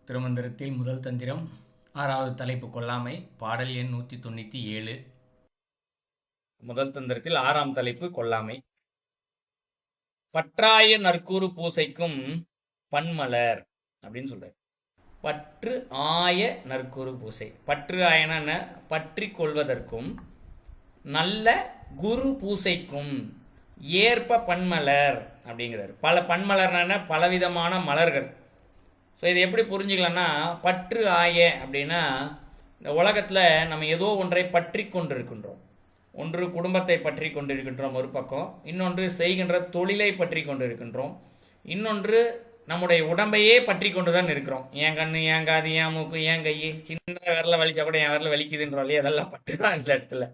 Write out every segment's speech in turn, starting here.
திருமந்திரத்தில் முதல் தந்திரம் 6வது தலைப்பு கொல்லாமை. பாடல் எண் 197. முதல் தந்திரத்தில் 6ஆம் தலைப்பு கொல்லாமை. பற்றாய நற்கூறு பூசைக்கும் பன்மலர் அப்படின்னு சொல்றாரு. பற்று ஆய நற்கூறு பூசை. பற்று ஆயன பற்றி கொள்வதற்கும் நல்ல குரு பூசைக்கும் ஏற்ப பன்மலர் அப்படிங்கிறார். பல பன்மலர்னா பலவிதமான மலர்கள். ஸோ இது எப்படி புரிஞ்சுக்கலாம்னா, பற்று ஆய அப்படின்னா இந்த உலகத்தில் நம்ம ஏதோ ஒன்றை பற்றி கொண்டிருக்கின்றோம். ஒன்று குடும்பத்தை பற்றி கொண்டிருக்கின்றோம் ஒரு பக்கம், இன்னொன்று செய்கின்ற தொழிலை பற்றி கொண்டிருக்கின்றோம், இன்னொன்று நம்முடைய உடம்பையே பற்றி கொண்டு தான் இருக்கிறோம். என் கண்ணு, என் காது, என் மூக்கு, என் கை, சின்ன விரல வலிச்சா கூட என் விரல வலிக்குதுன்றோம் இல்லையா, அதெல்லாம் பற்று தான் இந்த இடத்துல.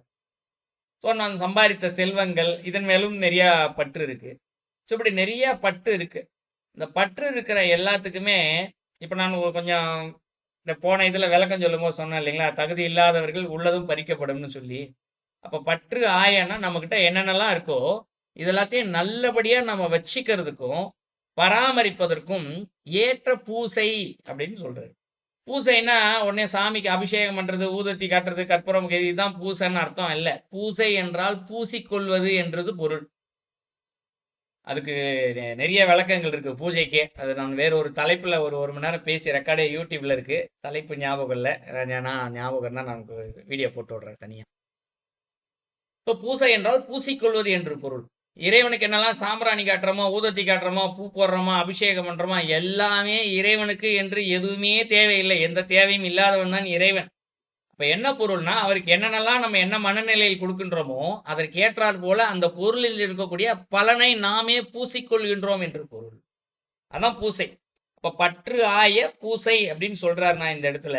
ஸோ நான் சம்பாதித்த செல்வங்கள், இதன் மேலும் நிறையா பற்று இருக்குது. ஸோ இப்படி நிறையா பற்று இருக்குது. இந்த பற்று இருக்கிற எல்லாத்துக்குமே இப்போ நான் கொஞ்சம் இந்த போன இதில் விளக்கம் சொல்லும் போது சொன்னேன் இல்லைங்களா, தகுதி இல்லாதவர்கள் உள்ளதும் பறிக்கப்படும்னு சொல்லி. அப்போ பற்று ஆயன்னா நம்மக்கிட்ட என்னென்னலாம் இருக்கோ இதெல்லாத்தையும் நல்லபடியாக நம்ம வச்சிக்கிறதுக்கும் பராமரிப்பதற்கும் ஏற்ற பூசை அப்படின்னு சொல்றாரு. பூசைன்னா உடனே சாமிக்கு அபிஷேகம் பண்றது, ஊதத்தி காட்டுறது, கற்பூரம், இதுதான் பூசைன்னு அர்த்தம் இல்லை. பூசை என்றால் பூசிக்கொள்வது என்றது பொருள். அதுக்கு நிறைய விளக்கங்கள் இருக்கு பூஜைக்கே. அது நான் வேற ஒரு தலைப்புல ஒரு மணி நேரம் பேசி ரெக்கார்டே யூடியூப்ல இருக்கு. தலைப்பு ஞாபகம் இல்லை, நான் ஞாபகம் தான் நான் வீடியோ போட்டு விடுறேன் தனியா. இப்போ பூசை என்றால் பூசிக்கொள்வது என்று பொருள். இறைவனுக்கு என்னெல்லாம் சாம்பிராணி காட்டுறோமோ, ஊதத்தி காட்டுறோமோ, பூ போடுறோமோ, அபிஷேகம் பண்றோமோ எல்லாமே இறைவனுக்கு என்று எதுவுமே தேவையில்லை. எந்த தேவையும் இல்லாதவன் தான் இறைவன். அப்ப என்ன பொருள்னா, அவருக்கு என்னென்னலாம் நம்ம என்ன மனநிலையில் கொடுக்கின்றோமோ அதற்கு ஏற்றாற் போல அந்த பொருளில் இருக்கக்கூடிய பலனை நாமே பூசிக்கொள்கின்றோம் என்று பொருள். அதான் பூசை. அப்ப பற்று ஆய பூசை அப்படின்னு சொல்றாரு. நான் இந்த இடத்துல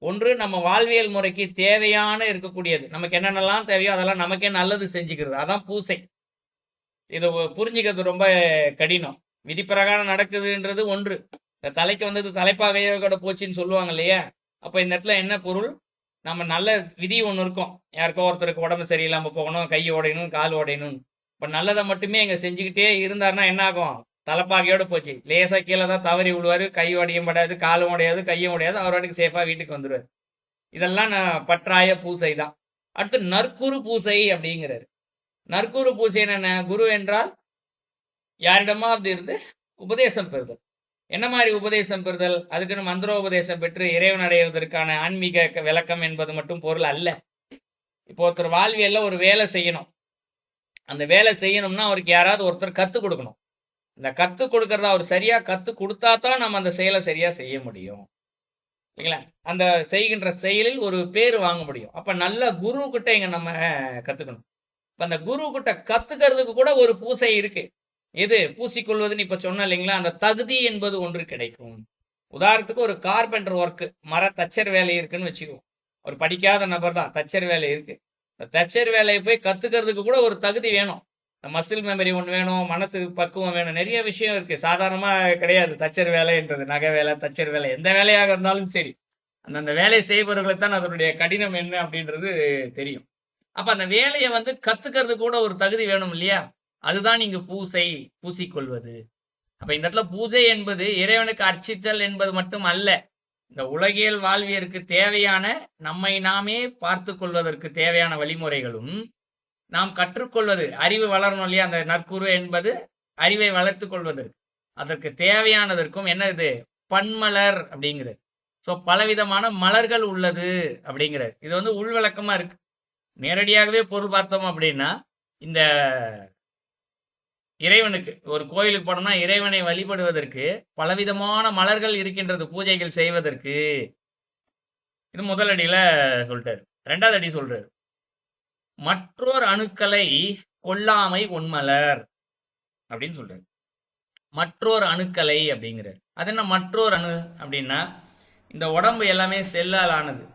ஒன்று நம்ம வாழ்வியல் முறைக்கு தேவையான இருக்கக்கூடியது, நமக்கு என்னென்னலாம் தேவையோ அதெல்லாம் நமக்கே நல்லது செஞ்சுக்கிறது, அதான் பூசை. இதை புரிஞ்சுக்கிறது ரொம்ப கடினம். விதி பிரகாரம் நடக்குதுன்றது ஒன்று. இந்த தலைக்கு வந்தது தலைப்பாகையோ கூட போச்சுன்னு சொல்லுவாங்க இல்லையா. அப்ப இந்த இடத்துல என்ன பொருள், நம்ம நல்ல விதி ஒன்று இருக்கும். யாருக்கோ ஒருத்தருக்கு உடம்பு சரியில்லாமல் போகணும், கை உடையணும், கால் உடையணும். இப்போ நல்லதை மட்டுமே இங்கே செஞ்சுக்கிட்டே இருந்தாருன்னா என்ன ஆகும், தலைப்பாகையோடு போச்சு. லேசாக கீழே தான் தவறி விடுவார், கை உடையும் படாது, காலும் உடையாது, கையும் உடையாது, அவர் வாட்டுக்கு சேஃபாக வீட்டுக்கு வந்துடுவார். இதெல்லாம் நான் பற்றாய பூசை தான். அடுத்து நற்குரு பூசை அப்படிங்கிறாரு. நற்குரு பூசை என்ன, குரு என்றால் யாரிடமாவது இருந்து உபதேசம் பெறுதல். என்ன மாதிரி உபதேசம் பெறுதல், அதுக்குன்னு மந்திரோபதேசம் பெற்று இறைவன் அடைவதற்கான ஆன்மீக விளக்கம் என்பது மட்டும் பொருள் அல்ல. இப்போ ஒருத்தர் வாழ்வியல்ல ஒரு வேலை செய்யணும். அந்த வேலை செய்யணும்னா அவருக்கு யாராவது ஒருத்தர் கற்றுக் கொடுக்கணும். இந்த கற்றுக் கொடுக்கறத அவர் சரியா கற்றுக் கொடுத்தா தான் நம்ம அந்த செயலை சரியா செய்ய முடியும் இல்லைங்களா. அந்த செய்கின்ற செயலில் ஒரு பேர் வாங்க முடியும். அப்ப நல்ல குரு கிட்ட இங்க நம்ம கத்துக்கணும். இப்ப அந்த குரு கிட்ட கத்துக்கிறதுக்கு கூட ஒரு பூசை இருக்கு. எது பூசிக்கொள்வதுன்னு இப்ப சொன்ன இல்லைங்களா, அந்த தகுதி என்பது ஒன்று கிடைக்கும். உதாரணத்துக்கு ஒரு கார்பெண்டர் ஒர்க்கு, மர தச்சர் வேலை இருக்குன்னு வச்சுக்குவோம். ஒரு படிக்காத நபர் தான், தச்சர் வேலை இருக்கு. இந்த தச்சர் வேலையை போய் கத்துக்கிறதுக்கு கூட ஒரு தகுதி வேணும். மசில் மெமரி ஒன்று வேணும், மனசு பக்குவம் வேணும், நிறைய விஷயம் இருக்கு. சாதாரணமா கிடையாது தச்சர் வேலைன்றது. நகை வேலை, தச்சர் வேலை, எந்த வேலையாக இருந்தாலும் சரி, அந்த வேலையை செய்பவர்களுக்கு தான் அதனுடைய கடினம் என்ன அப்படின்றது தெரியும். அப்ப அந்த வேலையை கத்துக்கிறது கூட ஒரு தகுதி வேணும் இல்லையா. அதுதான் இங்கு பூசை, பூசிக்கொள்வது. அப்ப இந்த இடத்துல பூஜை என்பது இறைவனுக்கு அர்ச்சித்தல் என்பது மட்டும் அல்ல. இந்த உலகியல் வாழ்வியற்கு தேவையான நம்மை நாமே பார்த்து கொள்வதற்கு தேவையான வழிமுறைகளும், நாம் கற்றுக்கொள்வது, அறிவு வளரணும் இல்லையா. அந்த நற்குரு என்பது அறிவை வளர்த்து கொள்வதற்கு, அதற்கு தேவையானதற்கும் என்ன இது, பன்மலர் அப்படிங்கிறது. ஸோ பலவிதமான மலர்கள் உள்ளது அப்படிங்கிறது. இது உள்விளக்கமா இருக்கு. நேரடியாகவே பொருள் பார்த்தோம் அப்படின்னா, இந்த இறைவனுக்கு ஒரு கோயிலுக்கு போனோம்னா இறைவனை வழிபடுவதற்கு பலவிதமான மலர்கள் இருக்கின்றது பூஜைகள் செய்வதற்கு. இது முதல் அடியில சொல்லிட்டாரு. ரெண்டாவது அடி சொல்றாரு, மற்றோர் அணுக்களை கொல்லாமை ஒன்மலர் அப்படின்னு சொல்றாரு. மற்றோர் அணுக்களை அப்படிங்கிறார். அது என்ன மற்றோர் அணு அப்படின்னா, இந்த உடம்பு எல்லாமே செல்லால் ஆனது,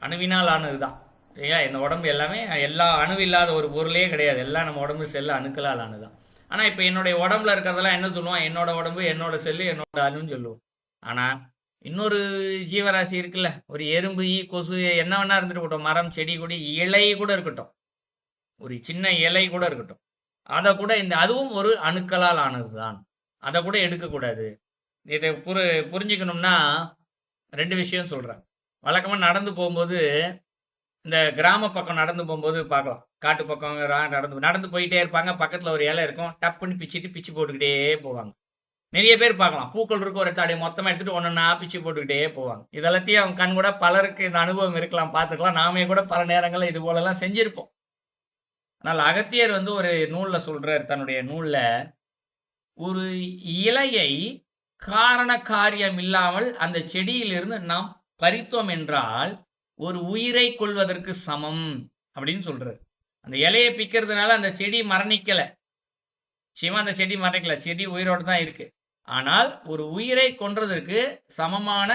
அணுவினால் ஆனது தான் இல்லையா. இந்த உடம்பு எல்லாமே எல்லா அணு இல்லாத ஒரு பொருளே கிடையாது. எல்லாம் நம்ம உடம்பு செல்லு அணுக்களால் ஆனதுதான். ஆனால் இப்போ என்னுடைய உடம்புல இருக்கிறதெல்லாம் என்ன சொல்லுவோம், என்னோட உடம்பு, என்னோட செல்லு, என்னோட அணுன்னு சொல்லுவோம். ஆனால் இன்னொரு ஜீவராசி இருக்குல்ல, ஒரு எறும்பு, ஈ, கொசு, என்ன வேணா இருந்துட்டு போட்டோம், மரம், செடி, கொடி, இலை கூட இருக்கட்டும், ஒரு சின்ன இலை கூட இருக்கட்டும், அதை கூட அதுவும் ஒரு அணுக்களால் ஆனது தான். அதை கூட எடுக்கக்கூடாது. இதை புரிஞ்சுக்கணும்னா ரெண்டு விஷயம் சொல்றேன். வழக்கமா நடந்து போகும்போது இந்த கிராம பக்கம் நடந்து போகும்போது பார்க்கலாம். காட்டு பக்கம் நடந்து நடந்து போயிட்டே இருப்பாங்க. பக்கத்துல ஒரு இலை இருக்கும். டப்புன்னு பிச்சு போட்டுக்கிட்டே போவாங்க. நிறைய பேர் பார்க்கலாம். பூக்கள் இருக்கும், ஒரு இடத்துல மொத்தமா எடுத்துட்டு ஒன்னொன்னா பிச்சு போட்டுக்கிட்டே போவாங்க. இதெல்லாத்தையும் அவங்க கண் கூட பலருக்கு இந்த அனுபவம் இருக்கலாம், பார்த்துக்கலாம். நாமே கூட பல நேரங்கள்ல இது போலலாம் செஞ்சிருப்போம். ஆனால் அகத்தியர் ஒரு நூல்ல சொல்றார், தன்னுடைய நூல்ல, ஒரு இலையை காரண காரியம் இல்லாமல் அந்த செடியிலிருந்து நாம் பறித்தோம் என்றால் ஒரு உயிரை கொள்வதற்கு சமம் அப்படின்னு சொல்றாரு. அந்த இலையை பிக்கிறதுனால அந்த செடி மரணிக்கல, நிச்சயமா அந்த செடி மரணிக்கல, செடி உயிரோடு தான் இருக்கு. ஆனால் ஒரு உயிரை கொன்றதற்கு சமமான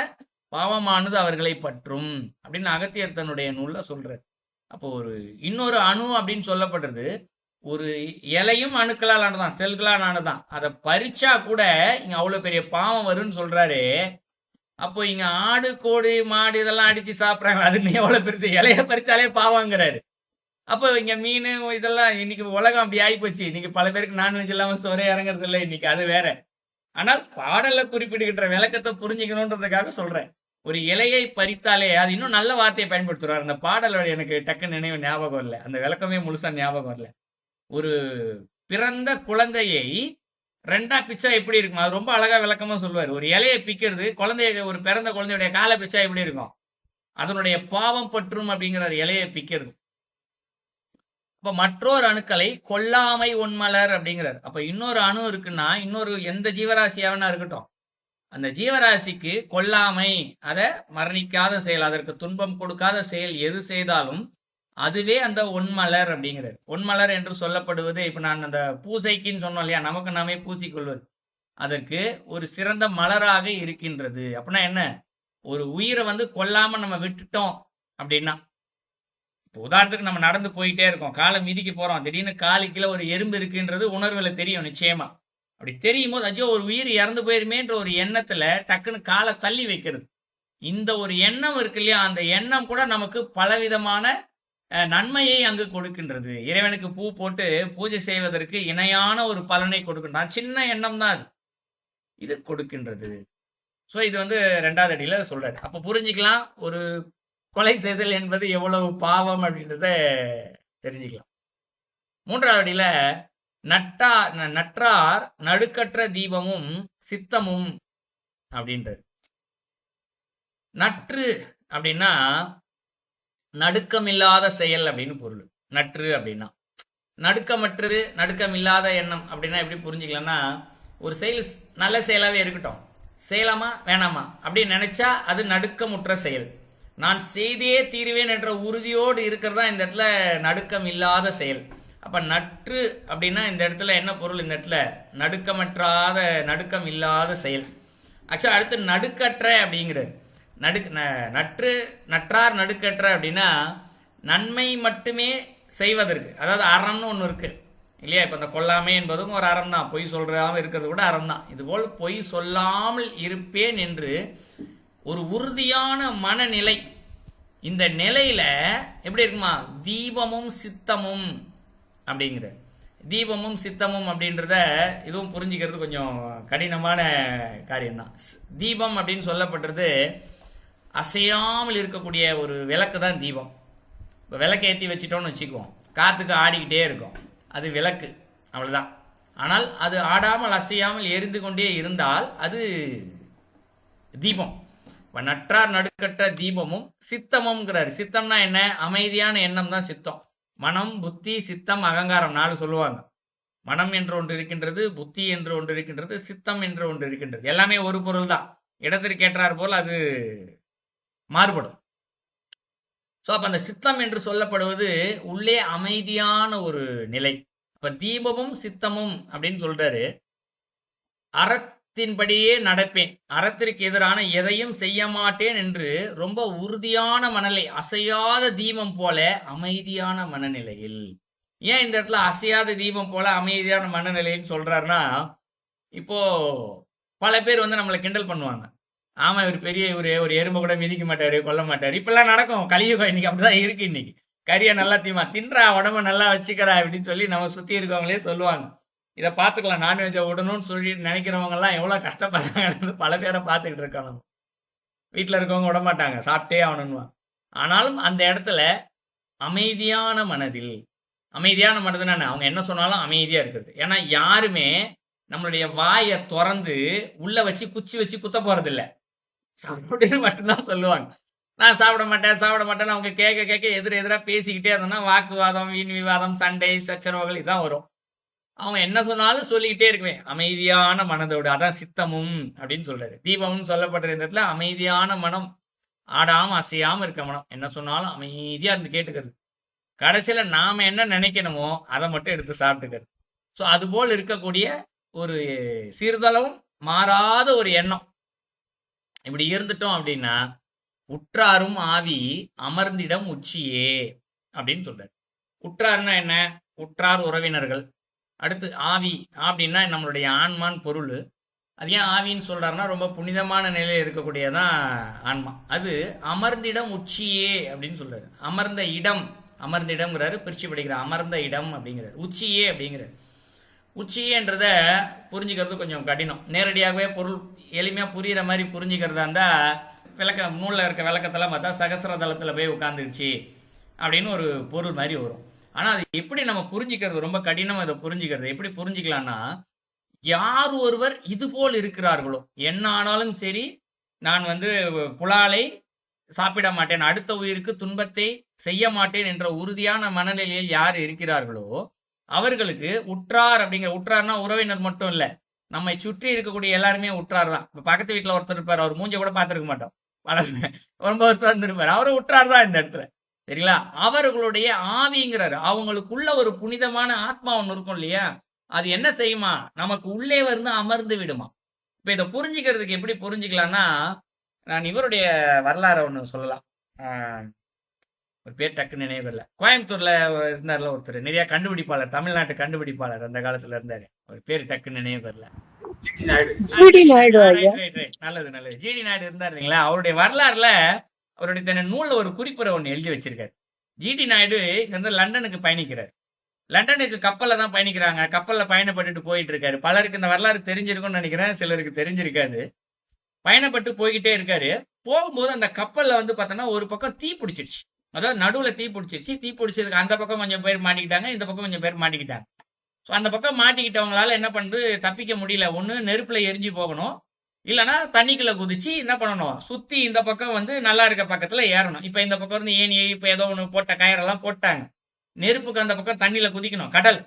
பாவமானது அவர்களை பற்றும் அப்படின்னு அகத்தியர் தன்னுடைய நூல்ல சொல்றாரு. அப்போ ஒரு இன்னொரு அணு அப்படின்னு சொல்லப்படுறது ஒரு இலையும் அணுக்களால் ஆனதான், செல்களால் ஆனதான். அதை பறிச்சா கூட இங்க அவ்வளவு பெரிய பாவம் வரும்னு சொல்றாரு. அப்போ இங்க ஆடு கோழி மாடு இதெல்லாம் அடிச்சு சாப்பிட்றாங்க, அது எவ்வளவு பெருசு, இலைய பறிச்சாலே பாவங்கிறாரு. அப்போ இங்க மீன் இதெல்லாம் இன்னைக்கு உலகம் அப்படி ஆயிப்போச்சு. இன்னைக்கு பல பேருக்கு நான்வெஜ் இல்லாம சோறே இறங்குறது இல்லை இன்னைக்கு, அது வேற. ஆனால் பாடல்ல குறிப்பிடுகின்ற விளக்கத்தை புரிஞ்சுக்கணுன்றதுக்காக சொல்றேன். ஒரு இலையை பறித்தாலே, அது இன்னும் நல்ல வார்த்தையை பயன்படுத்துறாரு. அந்த பாடலோட எனக்கு டக்கு நினைவு ஞாபகம் இல்லை, அந்த விளக்கமே முழுசா ஞாபகம் இல்லை. ஒரு பிறந்த குழந்தையை ரெண்டா பிச்சா எப்படி இருக்கும், அது ரொம்ப அழகா விளக்கமா சொல்லுவார். ஒரு இலையை பிக்கிறது, குழந்தைய ஒரு பிறந்த குழந்தையுடைய காலை பிச்சா எப்படி இருக்கும், அதனுடைய பாவம் பற்றும் அப்படிங்கிறார் இலையை பிக்கிறது. அப்ப மற்றொரு அணுக்களை கொல்லாமை ஒன்மலர் அப்படிங்கிறார். அப்ப இன்னொரு அணு இருக்குன்னா, இன்னொரு எந்த ஜீவராசியாவனா இருக்கட்டும், அந்த ஜீவராசிக்கு கொல்லாமை, அதை மரணிக்காத செயல், அதற்கு துன்பம் கொடுக்காத செயல் எது செய்தாலும் அதுவே அந்த ஒன்மலர் அப்படிங்கிறார். ஒன்மலர் என்று சொல்லப்படுவது, இப்ப நான் அந்த பூசைக்குன்னு சொன்னோம் இல்லையா, நமக்கு நாமே பூசிக்கொள்வது, அதற்கு ஒரு சிறந்த மலராக இருக்கின்றது. அப்படின்னா என்ன, ஒரு உயிரை கொல்லாம நம்ம விட்டுட்டோம் அப்படின்னா, இப்போ உதாரணத்துக்கு நம்ம நடந்து போயிட்டே இருக்கோம், காலை மிதிக்க போறோம், திடீர்னு காலுக்குள்ள ஒரு எறும்பு இருக்குன்றது உணர்வுல தெரியும் நிச்சயமா. அப்படி தெரியும் போது ஐயோ ஒரு உயிர் இறந்து போயிருமேன்ற ஒரு எண்ணத்துல டக்குன்னு காலை தள்ளி வைக்கிறது. இந்த ஒரு எண்ணம் இருக்கு இல்லையா, அந்த எண்ணம் கூட நமக்கு பலவிதமான நன்மையை அங்கு கொடுக்கின்றது. இறைவனுக்கு பூ போட்டு பூஜை செய்வதற்கு இணையான ஒரு பலனை கொடுக்கின்றான். சின்ன எண்ணம் தான் இது கொடுக்கின்றது. ஸோ இது ரெண்டாவது அடியில சொல்றாரு. அப்ப புரிஞ்சுக்கலாம் ஒரு கொலை செய்தல் என்பது எவ்வளவு பாவம் அப்படின்றத தெரிஞ்சுக்கலாம். மூன்றாவது அடியில நற்றார் நடுக்கற்ற தீபமும் சித்தமும் அப்படின்றது. நற்று அப்படின்னா நடுக்கம் இல்லாத செயல் அப்படின்னு பொருள். நற்று அப்படின்னா நடுக்கமற்றது, நடுக்கம் இல்லாத எண்ணம் அப்படின்னா எப்படி புரிஞ்சுக்கலாம்னா, ஒரு செயல் நல்ல செயலாவே இருக்கட்டும், செய்யலாமா வேணாமா அப்படின்னு நினைச்சா அது நடுக்கமுற்ற செயல். நான் செய்தே தீருவேன் என்ற உறுதியோடு இருக்கிறதா இந்த இடத்துல நடுக்கம் இல்லாத செயல். அப்ப நற்று அப்படின்னா இந்த இடத்துல என்ன பொருள், இந்த இடத்துல நடுக்கமற்றாத, நடுக்கம் இல்லாத செயல். ஆக்சுவலா அடுத்து நடுக்கற்ற அப்படிங்கிறது. நற்றார் நடுக்கற்ற அப்படின்னா நன்மை மட்டுமே செய்வதற்கு, அதாவது அறம்னு ஒன்று இருக்கு இல்லையா. இப்ப இந்த கொல்லாமை என்பதும் ஒரு அறம் தான், பொய் சொல்றாம இருக்கிறது கூட அறம் தான். இதுபோல் பொய் சொல்லாமல் இருப்பேன் என்று ஒரு உறுதியான மனநிலை, இந்த நிலையில எப்படி இருக்குமா, தீபமும் சித்தமும் அப்படிங்கிற. தீபமும் சித்தமும் அப்படின்றத இதுவும் புரிஞ்சுக்கிறது கொஞ்சம் கடினமான காரியம்தான். தீபம் அப்படின்னு சொல்லப்பட்டது அசையாமல் இருக்கக்கூடிய ஒரு விளக்கு தான் தீபம். இப்போ விளக்கு ஏற்றி வச்சிட்டோம்னு வச்சுக்குவோம், காற்றுக்கு ஆடிக்கிட்டே இருக்கும், அது விளக்கு, அவ்வளோதான். ஆனால் அது ஆடாமல் அசையாமல் எரிந்து கொண்டே இருந்தால் அது தீபம். இப்போ நற்றார் நடுக்கற்ற தீபமும் சித்தமும்ங்கிறாரு. சித்தம்னா என்ன, அமைதியான எண்ணம் தான் சித்தம். மனம், புத்தி, சித்தம், அகங்காரம் 4 சொல்லுவாங்க. மனம் என்று ஒன்று இருக்கின்றது, புத்தி என்று ஒன்று இருக்கின்றது, சித்தம் என்று ஒன்று இருக்கின்றது. எல்லாமே ஒரு பொருள் தான், இடத்திற்கு ஏற்றார் போல் அது மாறுபடும். ஸோ அப்ப அந்த சித்தம் என்று சொல்லப்படுவது உள்ளே அமைதியான ஒரு நிலை. அப்ப தீபமும் சித்தமும் அப்படின்னு சொல்றாரு. அறத்தின்படியே நடப்பேன், அறத்திற்கு எதிரான எதையும் செய்ய மாட்டேன் என்று ரொம்ப உறுதியான மனநிலை, அசையாத தீபம் போல அமைதியான மனநிலையில். ஏன் இந்த இடத்துல அசையாத தீபம் போல அமைதியான மனநிலைன்னு சொல்றாருன்னா, இப்போ பல பேர் நம்மளை கிண்டல் பண்ணுவாங்க. ஆமா இவர் பெரிய இவரு, ஒரு எறும்பு கூட மிதிக்க மாட்டாரு, கொல்ல மாட்டாரு, இப்பெல்லாம் நடக்கும். கலியுகம் இன்னைக்கு அப்படிதான் இருக்கு. இன்னைக்கு கறியை நல்லா தின்றா, உடம்ப நல்லா வச்சுக்கிறா அப்படின்னு சொல்லி நம்ம சுத்தி இருக்கவங்களே சொல்லுவாங்க. இதை பார்த்துக்கலாம், நான்வெஜ்ஜை விடணும்னு சொல்லி நினைக்கிறவங்க எல்லாம் எவ்வளவு கஷ்டப்படுறாங்கன்னு பல பேரை பார்த்துக்கிட்டு இருக்கோம். நம்ம வீட்டில் இருக்கவங்க விட மாட்டாங்க, சாப்பிட்டே ஆகணும்னு. ஆனாலும் அந்த இடத்துல அமைதியான மனதில், அமைதியான மனதுன்னா என்ன? அவங்க என்ன சொன்னாலும் அமைதியா இருக்கிறது. ஏன்னா யாருமே நம்மளுடைய வாயை திறந்து உள்ள வச்சு குச்சி வச்சு குத்த போறது இல்ல. சாப்பிட்டு மட்டும்தான் சொல்லுவாங்க. நான் சாப்பிட மாட்டேன் சாப்பிட மாட்டேன்னு அவங்க கேட்க கேட்க எதிராக பேசிக்கிட்டே இருந்தோம்னா வாக்குவாதம், வீண் விவாதம், சண்டை, சச்சரவுகள் இதான் வரும். அவங்க என்ன சொன்னாலும் சொல்லிக்கிட்டே இருக்குவேன். அமைதியான மனதோடு, அதான் சித்தமும் அப்படின்னு சொல்றாரு. தீபம்னு சொல்லப்படுற இந்த இடத்துல அமைதியான மனம், ஆடாம அசையாம இருக்க மனம், என்ன சொன்னாலும் அமைதியா இருந்து கேட்டுக்கிறது. கடைசியில நாம என்ன நினைக்கணுமோ அதை மட்டும் எடுத்து சாப்பிட்டுக்கிறது. ஸோ அதுபோல் இருக்கக்கூடிய ஒரு சிறிதளவும் மாறாத ஒரு எண்ணம் இப்படி இருந்துட்டோம் அப்படின்னா, உற்றாரும் ஆவி அமர்ந்திடம் உச்சியே அப்படின்னு சொல்றாரு. உற்றார்னா என்ன? உற்றார் உறவினர்கள். அடுத்து ஆவி அப்படின்னா நம்மளுடைய ஆன்மான் பொருள். அது ஏன் ஆவின்னு சொல்றாருன்னா, ரொம்ப புனிதமான நிலையில் இருக்கக்கூடியதான் ஆன்மா. அது அமர்ந்திடம் உச்சியே அப்படின்னு சொல்றாரு. அமர்ந்த இடம், அமர்ந்த இடம்ங்கிறாரு, பிரிச்சு படிக்கிறார். அமர்ந்த இடம் அப்படிங்கிறாரு, உச்சியே அப்படிங்கிறார். உச்சியேன்றத புரிஞ்சுக்கிறது கொஞ்சம் கடினம். நேரடியாகவே பொருள் எளிமையாக புரிகிற மாதிரி புரிஞ்சுக்கிறதா இருந்தால் நூலில் இருக்க விளக்கத்தெல்லாம் பார்த்தா சகசிர தளத்தில் போய் உட்காந்துருச்சு அப்படின்னு ஒரு பொருள் மாதிரி வரும். ஆனால் அது எப்படி நம்ம புரிஞ்சுக்கிறது ரொம்ப கடினம். அதை புரிஞ்சுக்கிறது எப்படி புரிஞ்சுக்கலாம்னா, யார் ஒருவர் இது போல் இருக்கிறார்களோ, என்ன ஆனாலும் சரி நான் புலாலை சாப்பிட மாட்டேன், அடுத்த உயிருக்கு துன்பத்தை செய்ய மாட்டேன் என்ற உறுதியான மனநிலையில் யார் இருக்கிறார்களோ அவர்களுக்கு உற்றார் அப்படிங்கிற, உற்றார்னா உறவினர் மட்டும் இல்ல, நம்மை சுற்றி இருக்கக்கூடிய எல்லாருமே உற்றார் தான். இப்ப பக்கத்து வீட்டுல ஒருத்தர் இருப்பார், அவர் மூஞ்ச கூட பார்த்திருக்க மாட்டோம், ரொம்ப வருஷம் இருந்திருப்பார், அவரு உற்றார் தான் இந்த இடத்துல. சரிங்களா? அவர்களுடைய ஆவிங்கிறாரு. அவங்களுக்குள்ள ஒரு புனிதமான ஆத்மா ஒண்ணு இருக்கும் இல்லையா, அது என்ன செய்யுமா, நமக்கு உள்ளே அமர்ந்து விடுமா. இப்ப இதை புரிஞ்சுக்கிறதுக்கு எப்படி புரிஞ்சுக்கலாம்னா, நான் இவருடைய வரலாறு ஒண்ணு சொல்லலாம். ஒரு பேர் டக்கு நினைவு இல்லை. கோயம்புத்தூர்ல இருந்தார்ல ஒருத்தர், நிறைய கண்டுபிடிப்பாளர், தமிழ்நாட்டு கண்டுபிடிப்பாளர் அந்த காலத்துல இருந்தாரு. ஒரு பேர் டக்கு நினைவு வரல. நல்லது நல்லது, ஜிடி நாயுடு இருந்தார் இல்லைங்களா. அவருடைய வரலாறுல அவருடைய தன்னை நூல்ல ஒரு குறிப்புரை ஒண்ணு எழுதி வச்சிருக்காரு. ஜிடி நாயுடு இங்க லண்டனுக்கு பயணிக்கிறார். லண்டனுக்கு கப்பல்ல தான் பயணிக்கிறாங்க. கப்பல்ல பயணப்பட்டுட்டு போயிட்டு இருக்காரு. பலருக்கு இந்த வரலாறு தெரிஞ்சிருக்கும்னு நினைக்கிறேன், சிலருக்கு தெரிஞ்சிருக்காது. பயணப்பட்டு போய்கிட்டே இருக்காரு. போகும்போது அந்த கப்பல்ல பார்த்தோன்னா ஒரு பக்கம் தீ பிடிச்சிருச்சு. அதாவது நடுவுல தீ பிடிச்சிருச்சு. தீ பிடிச்சதுக்கு அந்த பக்கம் கொஞ்சம் பேர் மாட்டிக்கிட்டாங்க, இந்த பக்கம் கொஞ்சம் பேர் மாட்டிக்கிட்டாங்க. ஸோ அந்த பக்கம் மாட்டிக்கிட்டவங்களால என்ன பண்ணுறது, தப்பிக்க முடியல. ஒன்று நெருப்புல எரிஞ்சு போகணும், இல்லைன்னா தண்ணிக்குள்ள குதிச்சு என்ன பண்ணணும், சுத்தி இந்த பக்கம் நல்லா இருக்க பக்கத்துல ஏறணும். இப்ப இந்த பக்கம் இருந்து ஏணி இப்ப ஏதோ ஒன்று போட்ட கயிறெல்லாம் போட்டாங்க. நெருப்புக்கு அந்த பக்கம் தண்ணியில குதிக்கணும். கடல்,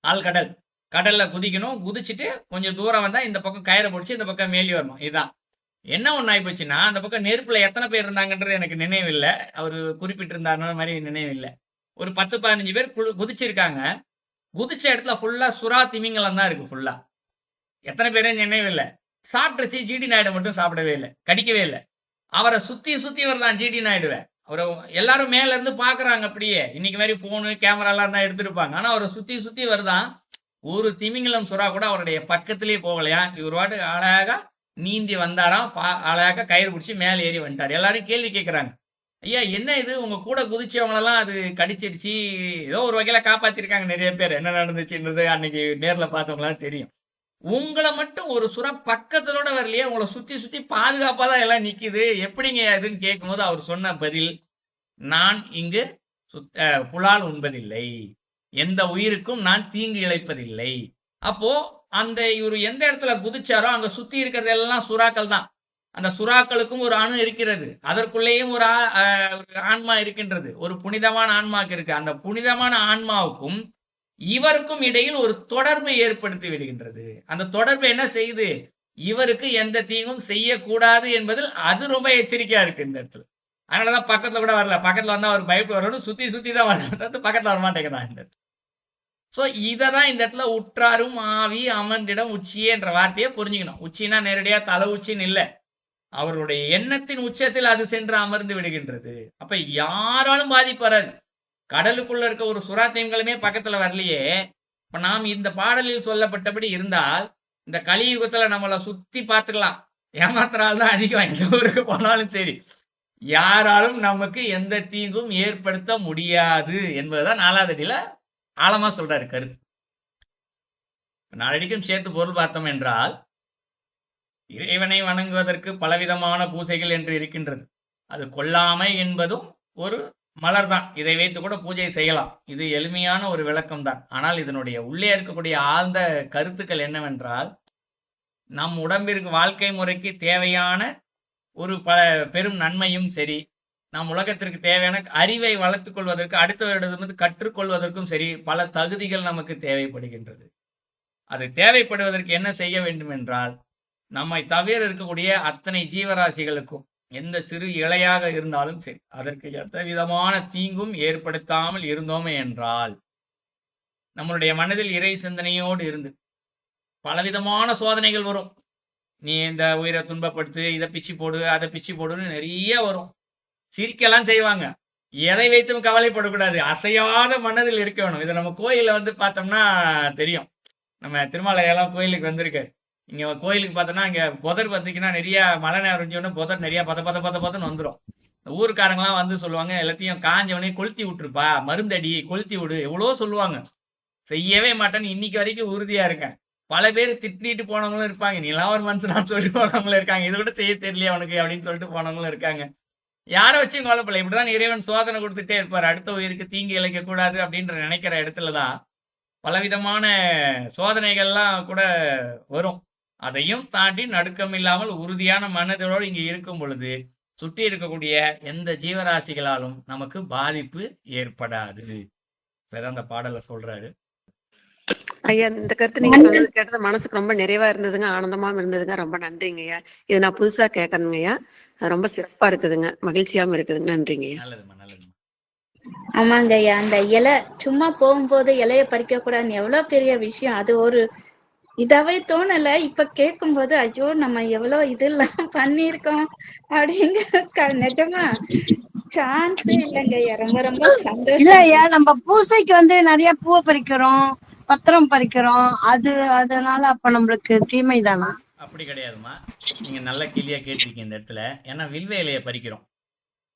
ஆழ்கடல், கடல்ல குதிக்கணும். குதிச்சுட்டு கொஞ்சம் தூரம் வந்தா இந்த பக்கம் கயிறை பிடிச்சி இந்த பக்கம் மேலி வரணும். இதுதான். என்ன ஒண்ணு ஆகி போச்சுன்னா, அந்த பக்கம் நெருப்புல எத்தனை பேர் இருந்தாங்கன்றது எனக்கு நினைவு இல்லை. அவரு குறிப்பிட்டு இருந்தாருன்ற மாதிரி நினைவு இல்லை. ஒரு 10-15 பேர் குதிச்சிருக்காங்க. குதிச்ச இடத்துல ஃபுல்லா சுறா திமிங்கலம் தான் இருக்கு. ஃபுல்லா எத்தனை பேரும் நினைவு இல்லை. சாப்பிட்டுச்சு. ஜிடி நாயுடு மட்டும் சாப்பிடவே இல்லை, கடிக்கவே இல்லை. அவரை சுத்தி சுத்தி வரலாம் ஜிடி நாயுடுவை. அவரை எல்லாரும் மேல இருந்து பாக்குறாங்க. அப்படியே இன்னைக்கு மாதிரி போனு கேமரா எல்லாம் தான் எடுத்திருப்பாங்க. ஆனா அவரை சுத்தி சுத்தி வருதான். ஒரு திமிங்கலம் சுறா கூட அவருடைய பக்கத்திலேயே போகலையா. இவர் வாட்டு அழகா நீந்தி வந்தாராம். அழகாக கயிறு பிடிச்சி மேலே ஏறி வந்துட்டார். எல்லாரும் கேள்வி கேட்குறாங்க, ஐயா என்ன இது, உங்க கூட குதிச்சவங்களெல்லாம் அது கடிச்சிருச்சு, ஏதோ ஒரு வகையில காப்பாத்திருக்காங்க நிறைய பேர், என்ன நடந்துச்சுன்றது அன்னைக்கு நேர்ல பார்த்தவங்களாம் தெரியும். உங்களை மட்டும் ஒரு சுறா பக்கத்திலோட வரலையே, உங்களை சுத்தி சுத்தி பாதுகாப்பா தான் எல்லாம் நிக்குது, எப்படிங்க அதுன்னு கேட்கும்போது அவர் சொன்ன பதில், நான் இங்கு புலால் உண்பதில்லை, எந்த உயிருக்கும் நான் தீங்கு இழைப்பதில்லை. அப்போ அந்த இவர் எந்த இடத்துல குதிச்சாரோ அங்க சுத்தி இருக்கிறது எல்லாம் சுறாக்கள் தான். அந்த சுறாக்களுக்கும் ஒரு அணு இருக்கிறது, அதற்குள்ளேயும் ஒரு ஆன்மா இருக்கின்றது, ஒரு புனிதமான ஆன்மாக்கு இருக்கு. அந்த புனிதமான ஆன்மாவுக்கும் இவருக்கும் இடையில் ஒரு தொடர்பு ஏற்படுத்தி விடுகின்றது. அந்த தொடர்பு என்ன செய்யுது, இவருக்கு எந்த தீங்கும் செய்யக்கூடாது என்பதில் அது ரொம்ப எச்சரிக்கையா இருக்கு இந்த இடத்துல. அதனாலதான் பக்கத்துல கூட வரல. பக்கத்துல வந்தா அவர் பயப்பு வரணும், சுத்தி சுத்தி தான் வர, பக்கத்துல வரமாட்டேங்கிறான் இந்த இடத்துல. ஸோ இதை தான் இந்த இடத்துல உற்றாரும் ஆவி அமர்ந்திடம் உச்சியே என்ற வார்த்தையை புரிஞ்சுக்கணும். உச்சினா நேரடியா தலை உச்சின்னு இல்லை, அவருடைய எண்ணத்தின் உச்சத்தில் அது சென்று அமர்ந்து விடுகின்றது. அப்ப யாராலும் பாதிப்பு வராது. கடலுக்குள்ள இருக்க ஒரு சுறா தேன்களுமே பக்கத்துல வரலையே. இப்ப நாம் இந்த பாடலில் சொல்லப்பட்டபடி இருந்தால் இந்த கலியுகத்துல நம்மளை சுத்தி பார்த்துக்கலாம். ஏமாத்துறால் தான் அதிகம். எந்த ஊருக்கு போனாலும் சரி, யாராலும் நமக்கு எந்த தீங்கும் ஏற்படுத்த முடியாது என்பதுதான் 4வது அடியில ஆழமா சொல்றாரு கருத்து. நாலடிக்கும் சேர்த்து பொருள் பார்த்தோம் என்றால் இறைவனை வணங்குவதற்கு பலவிதமான பூஜைகள் என்று இருக்கின்றது. அது கொல்லாமை என்பதும் ஒரு மலர் தான். இதை வைத்து கூட பூஜை செய்யலாம். இது எளிமையான ஒரு விளக்கம் தான். ஆனால் இதனுடைய உள்ளே இருக்கக்கூடிய ஆழ்ந்த கருத்துக்கள் என்னவென்றால், நம் உடம்பிற்கு வாழ்க்கை முறைக்கு தேவையான ஒரு பெரும் நன்மையும் சரி, நம் உலகத்திற்கு தேவையான அறிவை வளர்த்துக் கொள்வதற்கு, அடுத்தவரிடமிருந்து கற்றுக்கொள்வதற்கும் சரி, பல தகுதிகள் நமக்கு தேவைப்படுகின்றது. அது தேவைப்படுவதற்கு என்ன செய்ய வேண்டும் என்றால், நம்மை தவிர இருக்கக்கூடிய அத்தனை ஜீவராசிகளுக்கும் எந்த சிறு இழையாக இருந்தாலும் சரி, அதற்கு எந்த விதமான தீங்கும் ஏற்படுத்தாமல் இருந்தோமே என்றால், நம்மளுடைய மனதில் இறை சிந்தனையோடு இருந்து பலவிதமான சோதனைகள் வரும். நீ இந்த உயிரை துன்பப்படுத்து, இதை பிச்சு போடு, அதை பிச்சு போடுன்னு நிறைய வரும். சிரிக்கலாம் செய்வாங்க. எதை வைத்தும் கவலைப்படக்கூடாது. அசையாத மனதில் இருக்க வேணும். இதை நம்ம கோயிலில் வந்து பார்த்தோம்னா தெரியும். நம்ம திருமலையெல்லாம் கோயிலுக்கு வந்திருக்கு. இங்க கோயிலுக்கு பார்த்தோம்னா இங்க புதர் பார்த்தீங்கன்னா நிறைய மழை நேரம் இருந்துச்சோடனே புதர் நிறைய பதன்னு வந்துடும். ஊருக்காரங்களாம் வந்து சொல்லுவாங்க, எல்லாத்தையும் காஞ்சவனே கொளுத்தி விட்டுருப்பா, மருந்தடி கொளுத்தி விடு, எவ்வளோ சொல்லுவாங்க. செய்யவே மாட்டேன்னு இன்னைக்கு வரைக்கும் உறுதியா இருக்கேன். பல பேர் திட்டிட்டு போனவங்களும் இருப்பாங்க. நீலாம் ஒரு மனுஷன் சொல்லிட்டு போனவங்களும் இருக்காங்க. இதை விட செய்ய தெரியலையே அவனுக்கு அப்படின்னு சொல்லிட்டு போனவங்களும் இருக்காங்க. யாரை வச்சும் கவலைப்படல. இப்படிதான் இறைவன் சோதனை கொடுத்துட்டே இருப்பார். அடுத்த உயிருக்கு தீங்கு இழைக்க கூடாது அப்படின்ற நினைக்கிற இடத்துலதான் பலவிதமான சோதனைகள்லாம் கூட வரும். அதையும் தாண்டி நடுக்கம் இல்லாமல் உறுதியான மனதோடு இங்க இருக்கும் பொழுது சுற்றி இருக்கக்கூடிய எந்த ஜீவராசிகளாலும் நமக்கு பாதிப்பு ஏற்படாது. அந்த பாடல சொல்றாரு. ஐயா, இந்த கருத்து நீங்க சொன்னது கேட்டது மனசுக்கு ரொம்ப நிறைவா இருந்ததுங்க, ஆனந்தமாவும் இருந்ததுங்க. ரொம்ப நன்றிங்க ஐயா. இது நான் புதுசா கேட்கணுங்க ஐயா. ரொம்ப சிறப்பா இருக்குதுங்க, மகிழ்ச்சியாவும் இருக்குதுங்க. நன்றிங்க ஐயா. நல்லதுமா, நல்லதுமா. ஆமாங்க ஐயா, அந்த இலை சும்மா போகும்போது இலைய பறிக்க கூடாதுன்னு எவ்வளவு பெரிய விஷயம். அது ஒரு இதாவே தோணல. இப்ப கேட்கும் போது ஐயோ நம்ம எவ்வளவு இதெல்லாம் பண்ணிருக்கோம் அப்படிங்க. நிஜமா சான்ஸே இல்லைங்க ஐயா. ரொம்ப ரொம்ப சந்தோஷம். இல்ல ஐயா, நம்ம பூசைக்கு வந்து நிறைய பூவை பறிக்கிறோம், பத்திரம் பறிக்கிறோம். அதனால அப்ப நம்மளுக்கு தீமை தானா? அப்படி கிடையாதுமா. நீங்க நல்ல கேள்வியா கேட்டிருக்கீங்க இந்த இடத்துல. ஏன்னா வில்வ இலையை பறிக்கிறோம்,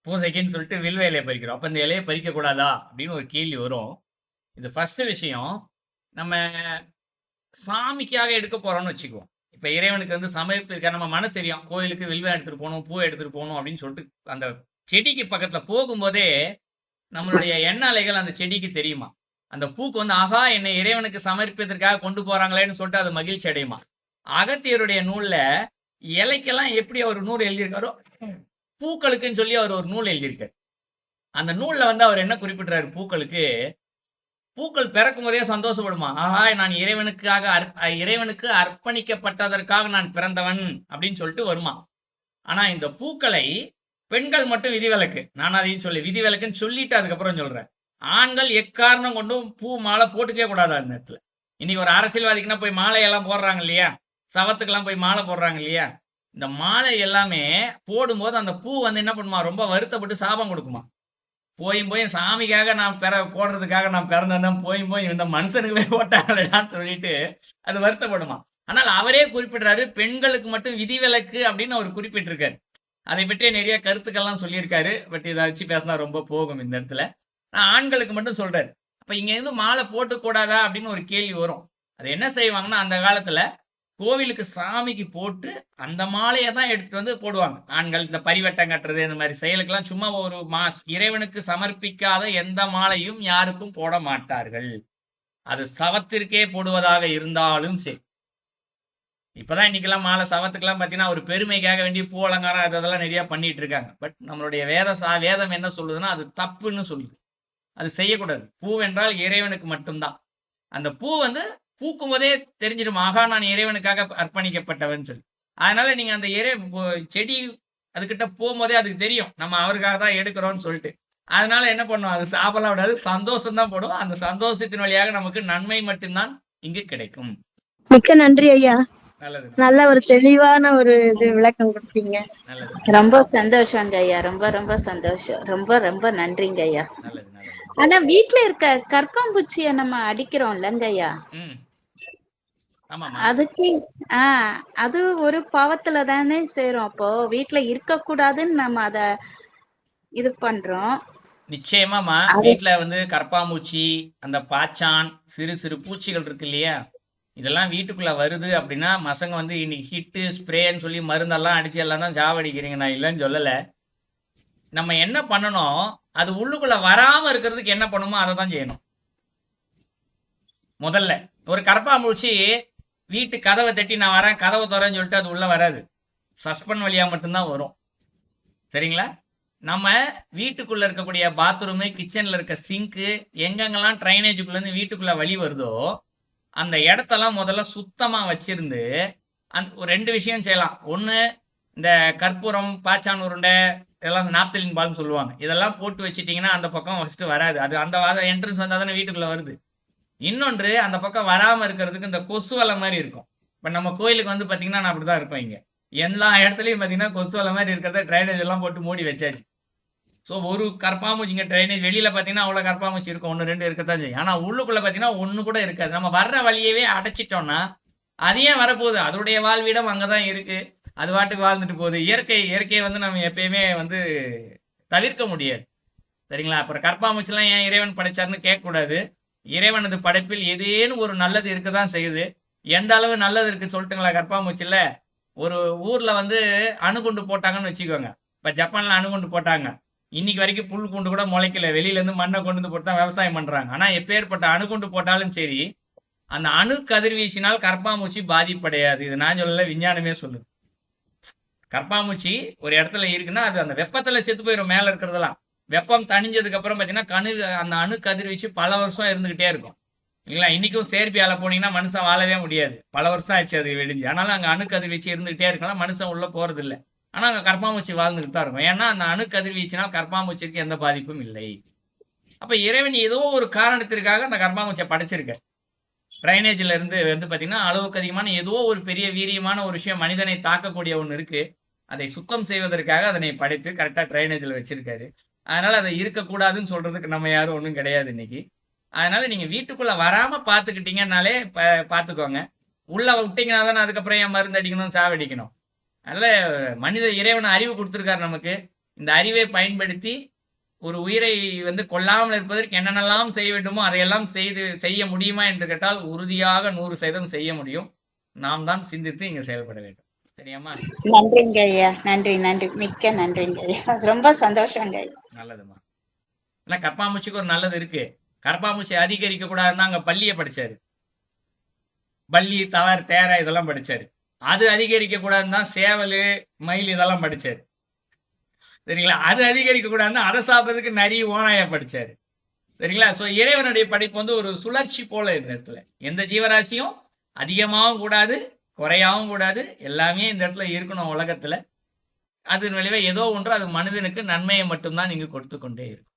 பூசைக்குன்னு சொல்லிட்டு வில்வ இலையை பறிக்கிறோம். அப்ப இந்த இலையை பறிக்க கூடாதா அப்படின்னு ஒரு கேள்வி வரும். இது ஃபர்ஸ்ட் விஷயம். நம்ம சாமிக்காக எடுக்க போறோம்னு வச்சுக்குவோம். இப்ப இறைவனுக்கு வந்து சமர்ப்பு இருக்க நம்ம மனசு தெரியும், கோயிலுக்கு வில்வம் எடுத்துட்டு போகணும், பூ எடுத்துட்டு போகணும் அப்படின்னு சொல்லிட்டு அந்த செடிக்கு பக்கத்துல போகும்போதே நம்மளுடைய எண்ண அலைகள் அந்த செடிக்கு தெரியுமா. அந்த பூக்கு வந்து ஆகா என்னை இறைவனுக்கு சமர்ப்பிப்பதற்காக கொண்டு போறாங்களேன்னு சொல்லிட்டு அது மகிழ்ச்சி அடையுமா. அகத்தியருடைய நூல்ல இலைக்கெல்லாம் எப்படி அவர் நூல் எழுதியிருக்காரோ, பூக்களுக்குன்னு சொல்லி அவர் ஒரு நூல் எழுதியிருக்காரு. அந்த நூல்ல வந்து அவர் என்ன குறிப்பிடுறாரு, பூக்களுக்கு பூக்கள் பிறக்கும் போதே சந்தோஷப்படுமா. ஆஹா நான் இறைவனுக்கு அர்ப்பணிக்கப்பட்டதற்காக நான் பிறந்தவன் அப்படின்னு சொல்லிட்டு வருமா. ஆனா இந்த பூக்களை பெண்கள் மட்டும் விதிவிலக்கு. நான் அதையும் சொல்லி விதிவிலக்குன்னு சொல்லிட்டு அதுக்கப்புறம் சொல்றேன். ஆண்கள் எக்காரணம் கொண்டும் பூ மாலை போட்டுக்கவே கூடாது. அந்த நேரத்துல இன்னைக்கு ஒரு அரசியல்வாதிக்குன்னா போய் மாலையெல்லாம் போடுறாங்க இல்லையா, சவத்துக்கெல்லாம் போய் மாலை போடுறாங்க இல்லையா. இந்த மாலை எல்லாமே போடும்போது அந்த பூ வந்து என்ன பண்ணுமா, ரொம்ப வருத்தப்பட்டு சாபம் கொடுக்குமா. போயும் சாமிக்காக நான் போடுறதுக்காக நான் பிறந்தேன், போயும் இந்த மனுஷனுக்குவே போட்டாங்களான்னு சொல்லிட்டு அது வருத்தப்படுமா. ஆனால் அவரே குறிப்பிடுறாரு, பெண்களுக்கு மட்டும் விதிவிலக்கு அப்படின்னு அவர் குறிப்பிட்டிருக்காரு. அதை பற்றி நிறைய கருத்துக்கள்லாம் சொல்லியிருக்காரு. பட் இதை வச்சு பேசினா ரொம்ப போகும் இந்த இடத்துல. நான் ஆண்களுக்கு மட்டும் சொல்றாரு. அப்ப இங்க இருந்து மாலை போட்டு கூடாதா அப்படின்னு ஒரு கேள்வி வரும். அது என்ன செய்வாங்கன்னா, அந்த காலத்துல கோவிலுக்கு சாமிக்கு போட்டு அந்த மாலையை தான் எடுத்துட்டு வந்து போடுவாங்க ஆண்கள். இந்த பரிவட்டம் கட்டுறது இந்த மாதிரி செயலுக்கெல்லாம் சும்மா ஒரு இறைவனுக்கு சமர்ப்பிக்காத எந்த மாலையும் யாருக்கும் போட மாட்டார்கள். அது சவத்திற்கே போடுவதாக இருந்தாலும் சரி. இப்பதான் இன்னைக்கெல்லாம் மாலை சவத்துக்கெல்லாம் பார்த்தீங்கன்னா ஒரு பெருமைக்காக வேண்டிய பூ அலங்காரம் அதெல்லாம் நிறைய பண்ணிட்டு இருக்காங்க. பட் நம்மளுடைய வேதம் என்ன சொல்லுதுன்னா அது தப்புன்னு சொல்லுது. அது செய்யக்கூடாது. பூ என்றால் இறைவனுக்கு மட்டும்தான். அந்த பூ வந்து பூக்கும் போதே தெரிஞ்சிடும், ஆகா நான் இறைவனுக்காக அர்ப்பணிக்கப்பட்டவன் சொல்லி. அதனால நீங்க அந்த செடி அதுகிட்ட போகும்போதே அதுக்கு தெரியும் நம்ம அவருக்காக தான் எடுக்கிறோம்னு சொல்லிட்டு. அதனால என்ன பண்ணும், அது சாப்பிடலாம் விடாது, சந்தோஷம் தான் போடும். அந்த சந்தோஷத்தின் வழியாக நமக்கு நன்மை மட்டும்தான் இங்கு கிடைக்கும். மிக்க நன்றி ஐயா. நல்லது, நல்ல ஒரு தெளிவான ஒரு விளக்கம் கொடுத்தீங்க. நல்லது, ரொம்ப சந்தோஷங்க ஐயா. ரொம்ப ரொம்ப சந்தோஷம். ரொம்ப ரொம்ப நன்றிங்க ஐயா. நல்லது, நல்லது. ஆனா வீட்டுல இருக்க கற்பாம்பூச்சிய நம்ம அடிக்கிறோம் இல்லங்க ஐயா, அதுக்கு அது ஒரு பாவத்துல தானே சேரும். அப்போ வீட்டுல இருக்க கூடாதுன்னு நம்ம அத இது பண்றோம். நிச்சயமாமா. வீட்டுல வந்து கற்பாம்பூச்சி, அந்த பாச்சான், சிறு சிறு பூச்சிகள் இருக்கு இல்லையா, இதெல்லாம் வீட்டுக்குள்ள வருது அப்படின்னா மசங்க வந்து இன்னைக்கு ஹிட்டு ஸ்ப்ரேன்னு சொல்லி மருந்தெல்லாம் அடிச்சு எல்லாம் தான் சாவடிக்கிறீங்க, நான் இல்லைன்னு சொல்லலை. நம்ம என்ன பண்ணணும், அது உள்ளுக்குள்ள வராம இருக்கிறதுக்கு என்ன பண்ணுமோ அதை தான் செய்யணும். முதல்ல ஒரு கரப்பாம்பூச்சி வீட்டு கதவை தட்டி நான் வரேன் கதவை திறன்னு சொல்லிட்டு அது உள்ள வராது, சஸ்பெண்ட் வழியா மட்டும்தான் வரும். சரிங்களா? நம்ம வீட்டுக்குள்ள இருக்கக்கூடிய பாத்ரூமு, கிச்சன்ல இருக்க சிங்க்கு, எங்கெங்கெல்லாம் ட்ரைனேஜுக்குள்ள இருந்து வீட்டுக்குள்ள வழி வருதோ அந்த இடத்தெல்லாம் முதல்ல சுத்தமா வச்சிருந்து ஒரு 2 விஷயம் செய்யலாம். ஒன்று, இந்த கற்பூரம், பாச்சான் உருண்டை, இதெல்லாம் நாப்தலின் பால்னு சொல்லுவாங்க, இதெல்லாம் போட்டு வச்சிட்டிங்கன்னா அந்த பக்கம் ஃபர்ஸ்ட் வராது. அது அந்த என்ட்ரன்ஸ் வந்தால் தானே வீட்டுக்குள்ள வருது. இன்னொன்று, அந்த பக்கம் வராமல் இருக்கிறதுக்கு இந்த கொசு வலை மாதிரி இருக்கும். இப்போ நம்ம கோயிலுக்கு வந்து பார்த்தீங்கன்னா நான் அப்படி தான் இருப்பேன். இங்கே எல்லா இடத்துலையும் பார்த்தீங்கன்னா கொசு வலை மாதிரி இருக்கிறத ட்ரைனேஜ் எல்லாம் போட்டு மூடி வச்சாச்சு. ஸோ ஒரு கரப்பாம்பூச்சி இங்கே ட்ரைனேஜ் வெளியில் பார்த்தீங்கன்னா அவ்வளோ கரப்பாம்பூச்சி இருக்கும், 1 2 இருக்கத்தான் செய்யும். ஆனால் உள்ளுக்குள்ளே பார்த்தீங்கன்னா ஒன்று கூட இருக்காது. நம்ம வர்ற வழியவே அடைச்சிட்டோம்னா அது ஏன் வரப்போகுது? அதோடைய வாழ்விடம் அங்கே தான் இருக்குது, அது பாட்டுக்கு வாழ்ந்துட்டு போகுது. இயற்கையை வந்து நம்ம எப்பயுமே வந்து தவிர்க்க முடியாது. சரிங்களா? அப்புறம் கரப்பாம்பூச்சிலாம் ஏன் இறைவன் படைச்சாருன்னு கேட்கக்கூடாது. இறைவனது படைப்பில் ஏதேனும் ஒரு நல்லது இருக்க தான் செய்யுது. எந்த அளவு நல்லது இருக்கு சொல்லட்டுங்களா? கரப்பாம்பூச்சியில் ஒரு ஊர்ல வந்து அணுகுண்டு போட்டாங்கன்னு வச்சுக்கோங்க. இப்ப ஜப்பான்ல அணுகுண்டு போட்டாங்க, இன்னைக்கு வரைக்கும் புல் குண்டு கூட முளைக்கல. வெளியில இருந்து மண்ணை கொண்டு வந்து போட்டு தான் விவசாயம் பண்றாங்க. ஆனா எப்பேற்பட்ட அணுகுண்டு போட்டாலும் சரி, அந்த அணு கதிர்வீச்சினால் கரப்பாம்பூச்சி பாதிப்படையாது. இது நான் சொல்லல, விஞ்ஞானமே சொல்லுது. கரப்பாம்பூச்சி ஒரு இடத்துல இருக்குன்னா அது அந்த வெப்பத்துல செத்து போயிடும். மேல இருக்கிறதெல்லாம் வெப்பம் தணிஞ்சதுக்கு அப்புறம் பாத்தீங்கன்னா அந்த அணு கதிர்வீச்சு பல வருஷம் இருந்துகிட்டே இருக்கும். இல்லைங்களா? இன்னைக்கும் சேர்பியால போனீங்கன்னா மனுஷன் வாழவே முடியாது, பல வருஷம் ஆச்சு அது வெடிஞ்சு. ஆனாலும் அங்க அணு கதிர்வீச்சு இருந்துகிட்டே இருக்கலாம், மனுஷன் உள்ள போறது இல்லை. ஆனா அங்க கரப்பாம்பூச்சி வாழ்ந்துட்டு தான் இருக்கும். ஏன்னா அந்த அணு கதிர்வீச்சினால் கரப்பாம்பூச்சிக்கு எந்த பாதிப்பும் இல்லை. அப்ப இறைவன் ஏதோ ஒரு காரணத்திற்காக அந்த கரப்பாம்பூச்சியை படைச்சிருக்க. ட்ரைனேஜ்ல இருந்து வந்து பாத்தீங்கன்னா அளவுக்கு அதிகமான ஏதோ ஒரு பெரிய வீரியமான ஒரு விஷயம் மனிதனை தாக்கக்கூடிய ஒன்று இருக்கு, அதை சுத்தம் செய்வதற்காக அதனை படைத்து கரெக்டா ட்ரைனேஜ்ல வச்சிருக்காரு. அதனால அதை இருக்கக்கூடாதுன்னு சொல்றதுக்கு நம்ம யாரும் ஒன்றும் கிடையாது இன்னைக்கு. அதனால நீங்க வீட்டுக்குள்ள வராம பாத்துக்கிட்டீங்கன்னாலே பாத்துக்கோங்க. உள்ள விட்டீங்கன்னா தானே அதுக்கப்புறம் ஏன் மருந்து அடிக்கணும், சாவடிக்கணும். அதனால மனித இறைவனை அறிவு கொடுத்துருக்காரு நமக்கு. இந்த அறிவை பயன்படுத்தி ஒரு உயிரை வந்து கொல்லாமல் இருப்பதற்கு என்னென்னலாம் செய்ய வேண்டுமோ அதையெல்லாம் செய்ய முடியுமா என்று கேட்டால் உறுதியாக 100% செய்ய முடியும். நாம் தான் சிந்தித்து இங்க செயல்பட வேண்டும். சரியாம்மா? நன்றிங்க ஐயா, நன்றி நன்றி, மிக்க நன்றிங்க ஐயா, ரொம்ப சந்தோஷங்க ஐயா. நல்லதுமா. ஏன்னா கரப்பாம்பூச்சிக்கு ஒரு நல்லது இருக்கு. கரப்பாம்பூச்சி அதிகரிக்க கூடாதுன்னா அங்க பள்ளியை படிச்சாரு, பள்ளி, தவறு, தேரை இதெல்லாம் படிச்சாரு. அது அதிகரிக்க கூடாதுன்னு தான் சேவல், மயில் இதெல்லாம் படிச்சாரு. சரிங்களா? அது அதிகரிக்க கூடாதுன்னு அதை சாப்பிட்றதுக்கு நரி, ஓனாய படிச்சாரு. சரிங்களா? ஸோ இறைவனுடைய படைப்பு வந்து ஒரு சுழற்சி போல இந்த இடத்துல. எந்த ஜீவராசியும் அதிகமாகவும் கூடாது, குறையாகவும் கூடாது, எல்லாமே இந்த இடத்துல இருக்கணும் உலகத்துல. அதன் விளைவை ஏதோ ஒன்று அது மனிதனுக்கு நன்மையை மட்டும்தான் இங்கு கொடுத்து கொண்டே இருக்கும்.